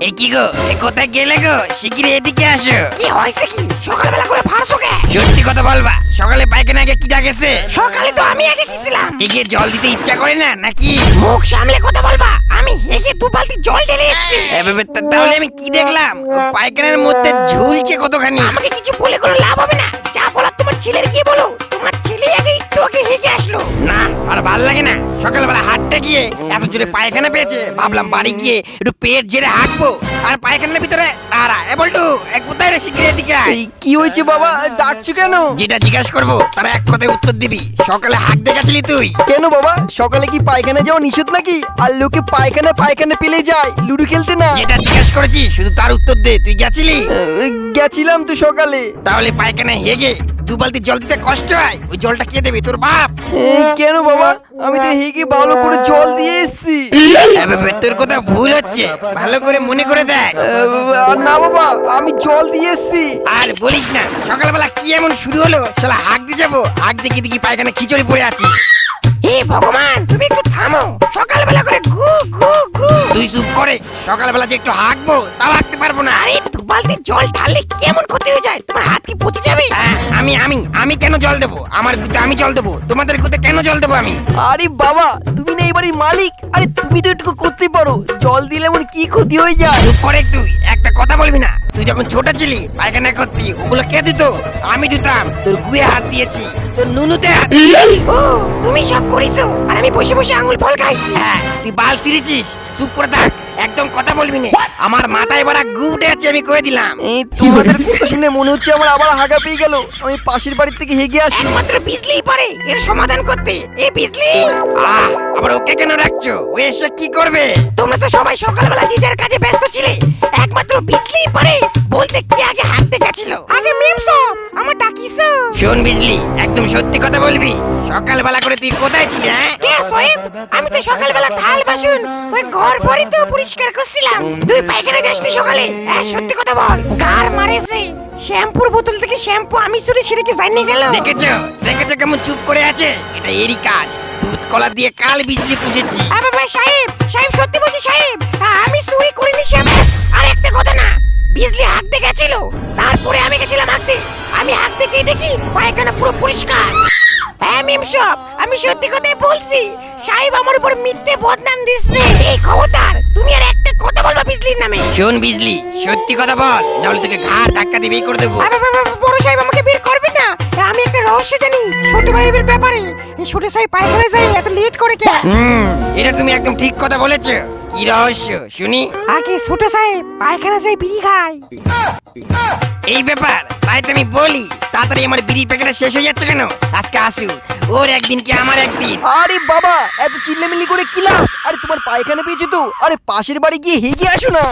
এ কি গো, এ কোথায় গেলে গো? শিগগিরই এদিকে আসো। কি হয়েছে কি? সকালবেলা করে ফারছো কে? সত্যি কথা বলবা, সকালে পায়খানা আগে কি ডাকেছে? সকালে তো আমি আগে গেছিলাম। একে জল দিতে ইচ্ছা করে না নাকি? মুখ সামলে কথা বলবা। আমি হেগে 2 বালতি জল ঢেলে এসেছি। তাহলে আমি কি দেখলাম? পায়খানার মধ্যে ঝুলছে কতখানি। আমাকে কিছু বলে কোনো লাভ হবে না। যা বলার তোমার ছেলের গিয়ে বলো। তোমার ছেলে আগে একটু আগে হেগে আসলো। না, আর ভাল লাগে না। সকালবেলা হাঁটতে গিয়ে এত জোরে পায়খানা পেয়েছে, ভাবলাম বাড়ি গিয়ে একটু পেট ঝেড়ে হাঁটবো। আর পায়খানার ভিতরে তারা এ বলটু, কোথায় রে? শিগগিরই এদিকে আয়। কি হয়েছে বাবা, ডাকছো কেন? যেটা জিজ্ঞাসা করবো তারা এক কথায় উত্তর দিবি। সকালে হাঁক দেখেছিলি তুই? কেন বাবা, সকালে কি পায়খানা যাওয়া নিষেধ নাকি? আর লোকে পায়খানা পেলে যায় লুডো খেলতে না? যেটা জিজ্ঞাসা করেছি শুধু তার উত্তর দে। তুই গেছিলি? গেছিলাম তো সকালে। তাহলে পায়খানা হেগে 2 বালতি জল দিতে কষ্ট হয়? ওই জলটা কে দেবে? তোর বাপ? কেন বাবা, আমি তো হেগে ভালো করে জল দিয়ে এসছি। তোর কথা ভুল হচ্ছে, ভালো করে মনে করে দেখ। না বাবা, আমি জল দিয়ে এসছি। আর বলিস না, সকালবেলা কি এমন শুরু হলো? শালা হাঁক দিয়ে যাবো, হাঁক দেখি দেখি পায়খানা খিচুড়ি পড়ে আছি। হে ভগবান, তুমি একটু থামো। সকালবেলা করে ঘু ঘু ঘু। তুই চুপ করে। সকালবেলা যে একটু হাঁকবো তাও হাঁকতে পারবো না। আরে 2 বালতি জল ঢাললে কেমন ক্ষতি হয়ে যায়? তোমার হাত কি পচে যাবে? আমি কেন জল দেবো? আমার গুতে আমি জল দেবো, তোমাদের গুতে কেন জল দেবো আমি? আরে বাবা, তুমি না এই বাড়ির মালিক। আরে তুমি তো একটু করতে পারো। জল দিলে এমন কি ক্ষতি হয়ে যায়? চুপ করে তুই, একটা কথা বলবি না। তুই যখন ছোট ছিলি পায়খানা করতি, ওগুলো কে দিত? আমি দিতাম। তোর গুয়ে হাত দিয়েছি, তোর নুনুতে হাত। ও, তুমি সব করিছো আর আমি বসে বসে আঙুল ফল খাইছি। হ্যাঁ, তুই বাল ছিঁড়েছিস। চুপ করে থাক, একদম কথা বলবি না। আমার মাথায় বাড়া গু উঠে আছে, আমি কয়ে দিলাম। তোমাদের কথা শুনে মনে হচ্ছে আমার আবার হাগা পেয়ে গেল। আমি পাশের বাড়ির থেকে হেগে আসি। একমাত্র বিজলিই পারে এর সমাধান করতে। এ বিজলি, আবার ওকে কেন রাখছো? ও এসে কি করবে? তোমরা তো সবাই সকালবেলা যে যার কাজে ব্যস্ত ছিলে। একমাত্র বিজলিই পারে বলতে কি আগে হাঁটতে গেছিল। আগে মিমসো আমার ডাকিছো। শোন বিজলি, একদম সত্যি কথা বলবি। সকালবেলা করে তুই কোথায় ছিলি? হ্যাঁ, কে সোয়েব? আমি তো সকালবেলা থাল বাসন ওই ঘর ভরি তো পরিষ্কার করছিলাম। তুই পায়খানা যাসনি সকালে? সত্যি কথা বল। গার মারেছে। শ্যাম্পুর বোতল থেকে শ্যাম্পু আমি চুরি সেরে কি জানি গেল। দেখেছো কেমন চুপ করে আছে? এটা এরই কাজ। দুধ কলা দিয়ে কাল বিজলি পুষেছি। বাবা সাহেব, সাহেব সত্যি বলছি সাহেব, আমি চুরি করিনি সাহেব। আর একটা কথা না, বিজলি হাঁকতে গেছিল, তারপরে আমি গেছিলাম হাঁকতে। আমি হাঁকতে গিয়ে দেখি পায়খানা পুরো পরিষ্কার। হ্যাঁ মিমসব, আমি সত্যি কথাই বলছি। সাহেব আমার উপর মিথ্যে বদনাম দিচ্ছে। এই খবরদার তুমি আর একটা কথা বলবা বিজলির নামে। শোন বিজলি, সত্যি কথা বল, নাহলে তোকে ঘাড় ধাক্কা দিয়ে বের করে দেবো। বড় সাহেব আমাকে বের করবে না। আমি একটা রহস্য জানি ছোট ভাইয়ের ব্যাপারে। এই ছোট সাহেব পায়খানা যায় এত লেট করে কে? এটা তুমি একদম ঠিক কথা বলেছো। কি রহস্য শুনি? আগে ছোট সাহেব পায়খানা যায় বিড়ি খায়। এই ব্যাপার, তাই তো আমি বলি তাড়াতাড়ি আমার বিড়ি প্যাকেটটা শেষ হয়ে যাচ্ছে কেন? আজকে আসু, ওর একদিন কি আমার একদিন। আরে বাবা, এত চিল্লামিল্লি করে কি লাভ? আরে তোমার পায়খানা পেয়েছো তো, আরে পাশের বাড়ি গিয়ে হেগে আসো না।